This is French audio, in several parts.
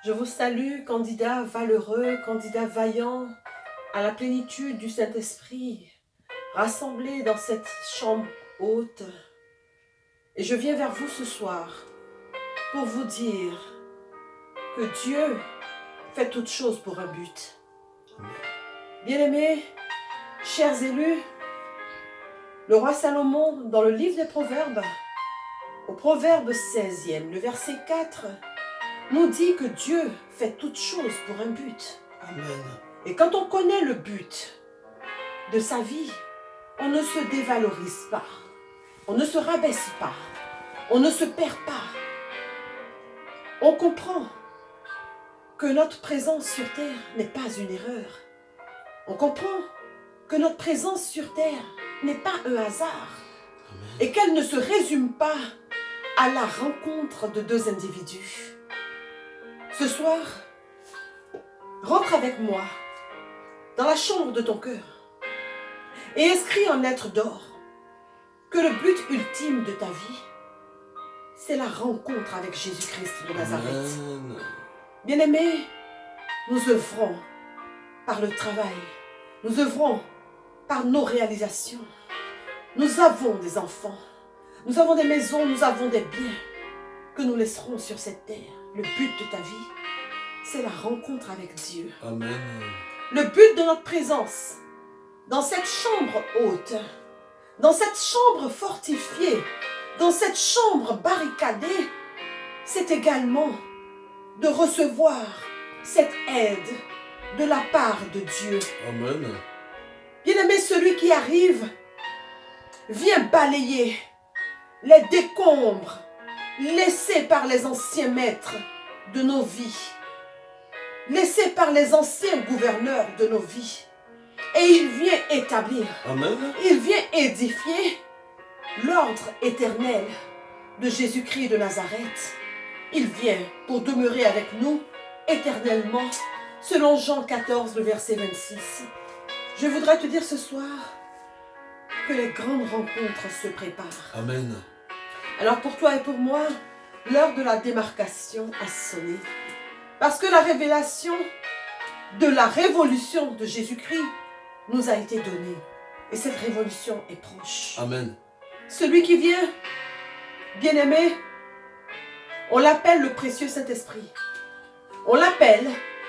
Je vous salue, candidat valeureux, candidat vaillant, à la plénitude du Saint-Esprit, rassemblés dans cette chambre haute. Et je viens vers vous ce soir pour vous dire que Dieu fait toutes choses pour un but. Bien-aimés, chers élus, le roi Salomon, dans le livre des Proverbes, au Proverbe 16e, le verset 4, nous dit que Dieu fait toutes choses pour un but. Amen. Et quand on connaît le but de sa vie, on ne se dévalorise pas, on ne se rabaisse pas, on ne se perd pas. On comprend que notre présence sur terre n'est pas une erreur. On comprend que notre présence sur terre n'est pas un hasard. Amen. Et qu'elle ne se résume pas à la rencontre de deux individus. Ce soir, rentre avec moi dans la chambre de ton cœur et inscris en lettres d'or que le but ultime de ta vie, c'est la rencontre avec Jésus-Christ de Nazareth. Amen. Bien-aimés, nous œuvrons par le travail, nous œuvrons par nos réalisations. Nous avons des enfants, nous avons des maisons, nous avons des biens que nous laisserons sur cette terre. Le but de ta vie, c'est la rencontre avec Dieu. Amen. Le but de notre présence dans cette chambre haute, dans cette chambre fortifiée, dans cette chambre barricadée, c'est également de recevoir cette aide de la part de Dieu. Amen. Bien-aimé, celui qui arrive vient balayer les décombres laissés par les anciens maîtres de nos vies, laissés par les anciens gouverneurs de nos vies. Et il vient établir, Amen. il vient édifier l'ordre éternel de Jésus-Christ de Nazareth. Il vient pour demeurer avec nous éternellement, selon Jean 14, le verset 26. Je voudrais te dire ce soir que les grandes rencontres se préparent. Amen. Alors pour toi et pour moi, l'heure de la démarcation a sonné. Parce que la révélation de la révolution de Jésus-Christ nous a été donnée. Et cette révolution est proche. Amen. Celui qui vient, bien-aimé, on l'appelle le précieux Saint-Esprit. On l'appelle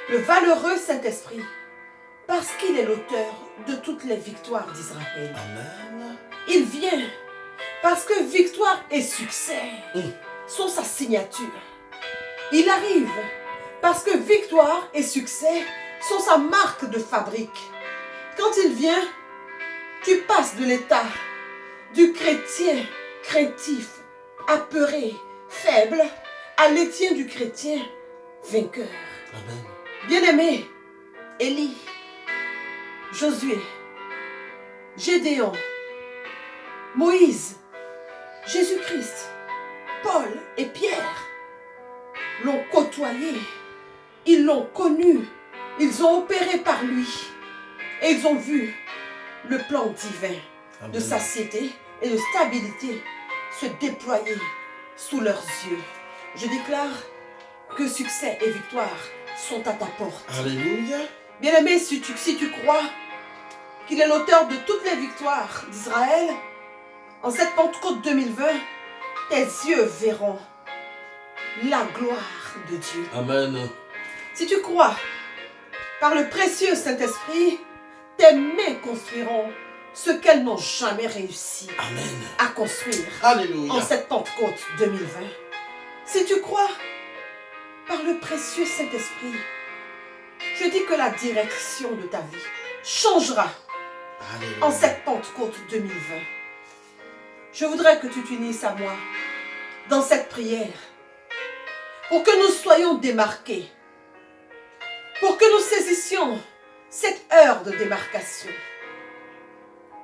le valeureux Saint-Esprit. Parce qu'il est l'auteur de toutes les victoires d'Israël. Amen. Il vient parce que victoire et succès sont sa signature. Il arrive parce que victoire et succès sont sa marque de fabrique. Quand il vient, tu passes de l'état du chrétien craintif, apeuré, faible, à l'étienne du chrétien vainqueur. Amen. Bien-aimé, Élie, Josué, Gédéon, Moïse, Jésus-Christ, Paul et Pierre l'ont côtoyé, ils l'ont connu, ils ont opéré par lui et ils ont vu le plan divin Amen. de satiété et de stabilité se déployer sous leurs yeux. Je déclare que succès et victoire sont à ta porte. Alléluia. Bien-aimé, si tu crois qu'il est l'auteur de toutes les victoires d'Israël, en cette Pentecôte 2020, tes yeux verront la gloire de Dieu. Amen. Si tu crois par le précieux Saint-Esprit, tes mains construiront ce qu'elles n'ont jamais réussi Amen. à construire Alléluia. en cette Pentecôte 2020. Si tu crois par le précieux Saint-Esprit, je dis que la direction de ta vie changera Alléluia. en cette Pentecôte 2020. Je voudrais que tu t'unisses à moi dans cette prière pour que nous soyons démarqués, pour que nous saisissions cette heure de démarcation,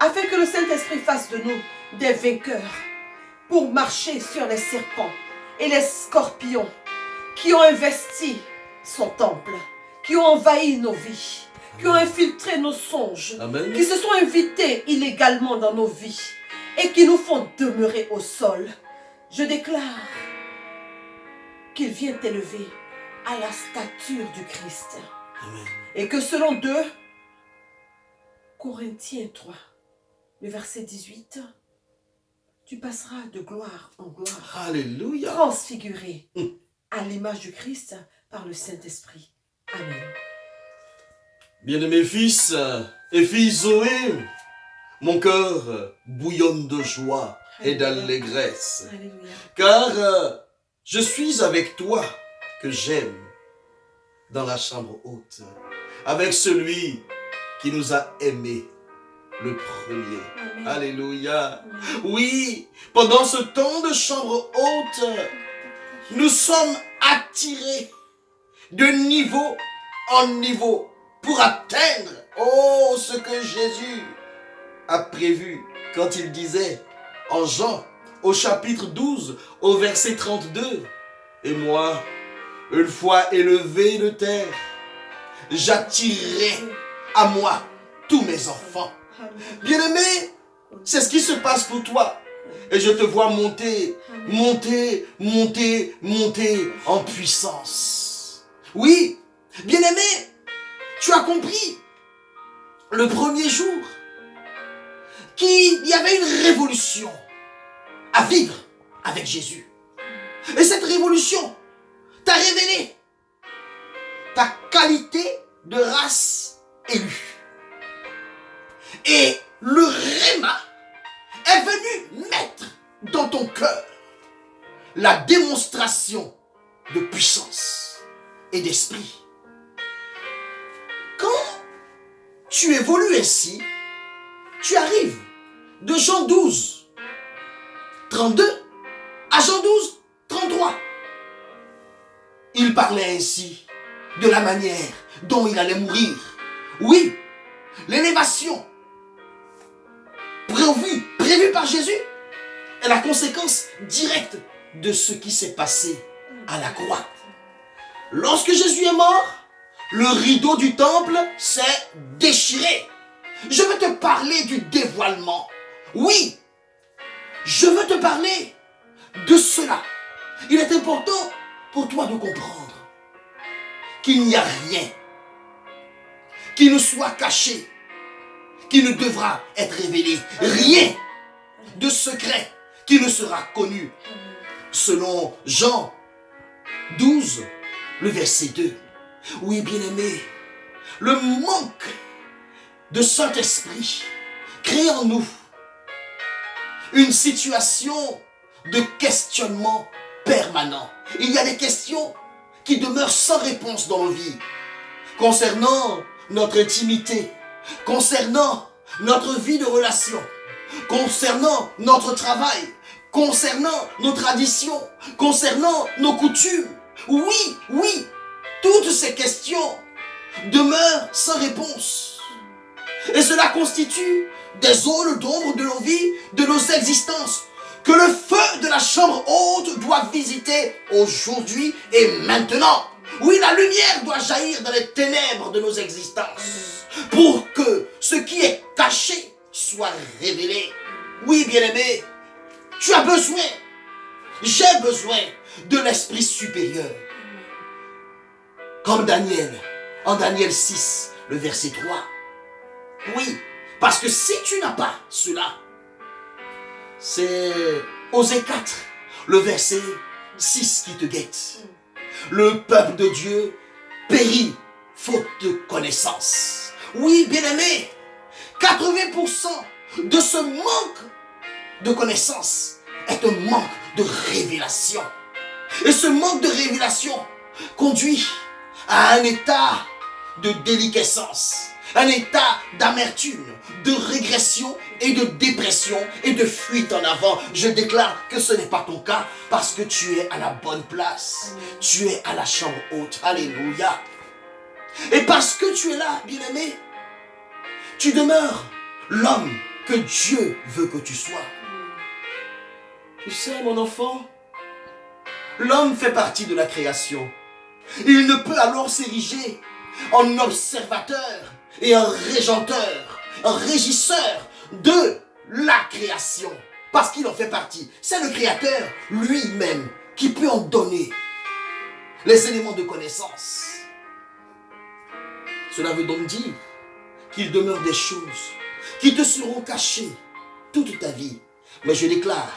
afin que le Saint-Esprit fasse de nous des vainqueurs pour marcher sur les serpents et les scorpions qui ont investi son temple, qui ont envahi nos vies, qui ont infiltré nos songes, Amen. qui se sont invités illégalement dans nos vies et qui nous font demeurer au sol. Je déclare qu'il vient t'élever à la stature du Christ. Amen. Et que selon 2 Corinthiens 3, le verset 18, tu passeras de gloire en gloire, Alléluia. transfiguré à l'image du Christ par le Saint-Esprit. Amen. Bien-aimés fils et filles Zoé, mon cœur bouillonne de joie et d'allégresse. Alléluia. Car je suis avec toi que j'aime dans la chambre haute, avec celui qui nous a aimés le premier. Amen. Alléluia. Amen. Oui, pendant ce temps de chambre haute, nous sommes attirés de niveau en niveau pour atteindre ce que Jésus a prévu quand il disait en Jean au chapitre 12 au verset 32, et moi, une fois élevé de terre, j'attirerai à moi tous mes enfants. Amen. Bien-aimé, c'est ce qui se passe pour toi. Et je te vois monter, monter, monter, monter en puissance. Oui, bien-aimé, tu as compris le premier jour qu'il y avait une révolution à vivre avec Jésus. Et cette révolution t'a révélé ta qualité de race élue. Et le Réma est venu mettre dans ton cœur la démonstration de puissance et d'esprit. Quand tu évolues ainsi, tu arrives de Jean 12, 32 à Jean 12, 33. Il parlait ainsi de la manière dont il allait mourir. Oui, l'élévation prévue par Jésus est la conséquence directe de ce qui s'est passé à la croix. Lorsque Jésus est mort, le rideau du temple s'est déchiré. Je veux te parler du dévoilement. Oui, je veux te parler de cela. Il est important pour toi de comprendre qu'il n'y a rien qui ne soit caché, qui ne devra être révélé. Rien de secret qui ne sera connu. Selon Jean 12, le verset 2. Oui, bien-aimé, le manque de Saint-Esprit crée en nous une situation de questionnement permanent. Il y a des questions qui demeurent sans réponse dans nos vies, concernant notre intimité, concernant notre vie de relation, concernant notre travail, concernant nos traditions, concernant nos coutumes. Oui, toutes ces questions demeurent sans réponse. Et cela constitue des zones d'ombre de nos vies, de nos existences, que le feu de la chambre haute doit visiter aujourd'hui et maintenant. Oui, la lumière doit jaillir dans les ténèbres de nos existences pour que ce qui est caché soit révélé. Oui, bien-aimé, tu as besoin, j'ai besoin de l'esprit supérieur. Comme Daniel, en Daniel 6, le verset 3. Oui, parce que si tu n'as pas cela, c'est Osée 4, le verset 6 qui te guette. Le peuple de Dieu périt faute de connaissance. Oui, bien-aimé, 80% de ce manque de connaissance est un manque de révélation. Et ce manque de révélation conduit à un état de déliquescence, un état d'amertume, de régression et de dépression et de fuite en avant. Je déclare que ce n'est pas ton cas parce que tu es à la bonne place. Tu es à la chambre haute. Alléluia. Et parce que tu es là, bien-aimé, tu demeures l'homme que Dieu veut que tu sois. Tu sais, mon enfant, l'homme fait partie de la création. Il ne peut alors s'ériger en observateur et en régenteur, un régisseur de la création, parce qu'il en fait partie. C'est le Créateur lui-même qui peut en donner les éléments de connaissance. Cela veut donc dire qu'il demeure des choses qui te seront cachées toute ta vie. Mais je déclare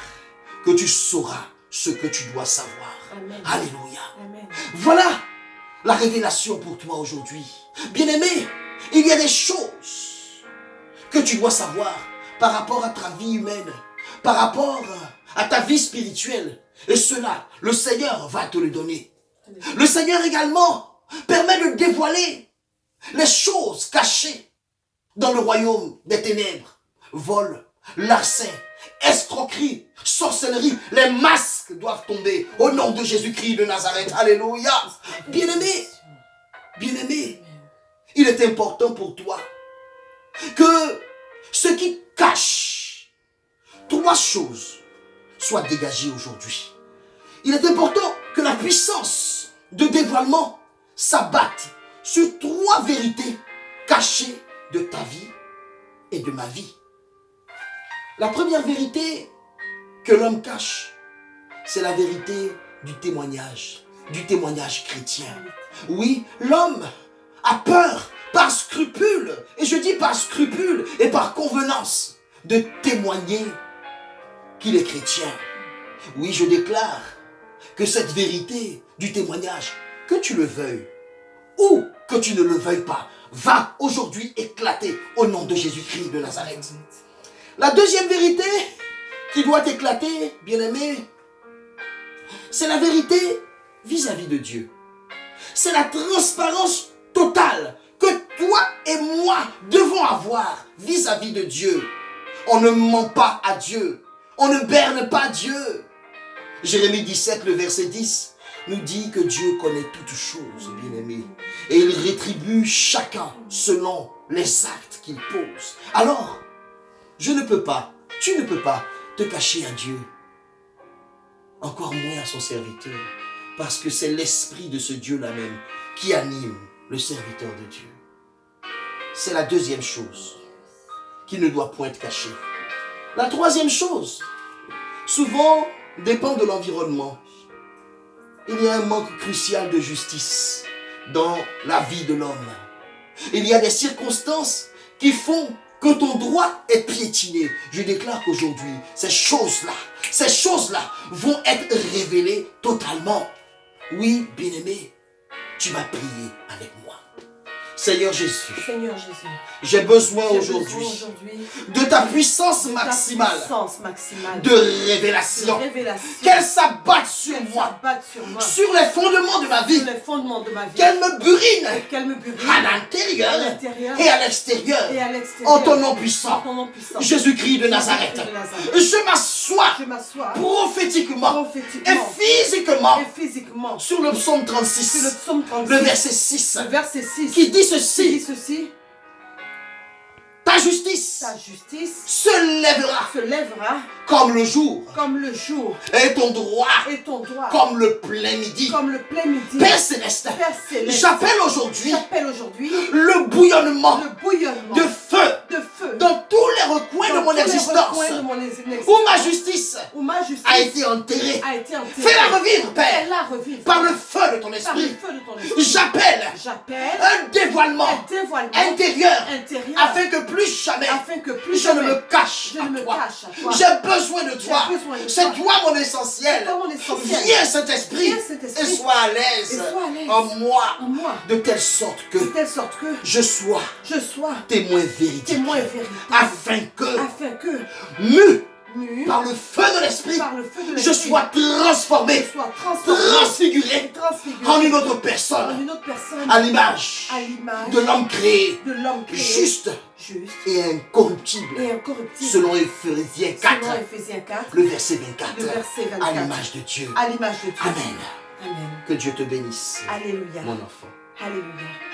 que tu sauras ce que tu dois savoir. Amen. Alléluia. Amen. Voilà la révélation pour toi aujourd'hui. Bien-aimé, il y a des choses que tu dois savoir par rapport à ta vie humaine, par rapport à ta vie spirituelle. Et cela, le Seigneur va te le donner. Le Seigneur également permet de dévoiler les choses cachées dans le royaume des ténèbres. Vol, larcin, escroquerie, sorcellerie, les masques doivent tomber au nom de Jésus-Christ de Nazareth. Alléluia. Bien-aimé, bien-aimé, il est important pour toi que ce qui cache trois choses soit dégagé aujourd'hui. Il est important que la puissance de dévoilement s'abatte sur trois vérités cachées de ta vie et de ma vie. La première vérité que l'homme cache, c'est la vérité du témoignage chrétien. Oui, l'homme a peur par scrupule, et je dis par scrupule et par convenance, de témoigner qu'il est chrétien. Oui, je déclare que cette vérité du témoignage, que tu le veuilles ou que tu ne le veuilles pas, va aujourd'hui éclater au nom de Jésus-Christ de Nazareth. La deuxième vérité qui doit éclater, bien-aimé, c'est la vérité vis-à-vis de Dieu. C'est la transparence totale que toi et moi devons avoir vis-à-vis de Dieu. On ne ment pas à Dieu. On ne berne pas Dieu. Jérémie 17, le verset 10, nous dit que Dieu connaît toutes choses, bien-aimés. Et il rétribue chacun selon les actes qu'il pose. Alors, tu ne peux pas te cacher à Dieu. Encore moins à son serviteur. Parce que c'est l'esprit de ce Dieu-là même qui anime le serviteur de Dieu. C'est la deuxième chose qui ne doit point être cachée. La troisième chose, souvent, dépend de l'environnement. Il y a un manque crucial de justice dans la vie de l'homme. Il y a des circonstances qui font que ton droit est piétiné. Je déclare qu'aujourd'hui, ces choses-là vont être révélées totalement. Oui, bien-aimé, tu vas prier avec moi. Seigneur Jésus, j'ai besoin aujourd'hui de ta puissance maximale de révélation. Qu'elle s'abatte sur moi, sur les fondements de ma vie, qu'elle me burine à l'intérieur et à l'extérieur, en ton nom puissant, Jésus-Christ de Nazareth. Je m'assois prophétiquement et physiquement sur le psaume 36, le verset 6, qui dit ceci. Ta justice se lèvera comme le jour, et ton droit comme le plein midi. Père Céleste, j'appelle aujourd'hui le bouillonnement de feu dans tous les recoins de mon existence où ma justice a été enterrée. Fais-la revivre, Père, par le feu de ton esprit. J'appelle un dévoilement intérieur afin que plus jamais je ne me cache à toi. J'ai besoin de toi. C'est toi mon essentiel. Viens Saint-Esprit et sois à l'aise en moi de telle sorte que je sois témoin véridique afin que mu par le feu de l'esprit, je sois transformé, transfiguré en une autre personne, à l'image de l'homme créé, juste et incorruptible, selon Éphésiens 4, le verset 24, à l'image de Dieu. Amen. Que Dieu te bénisse, mon enfant. Alléluia.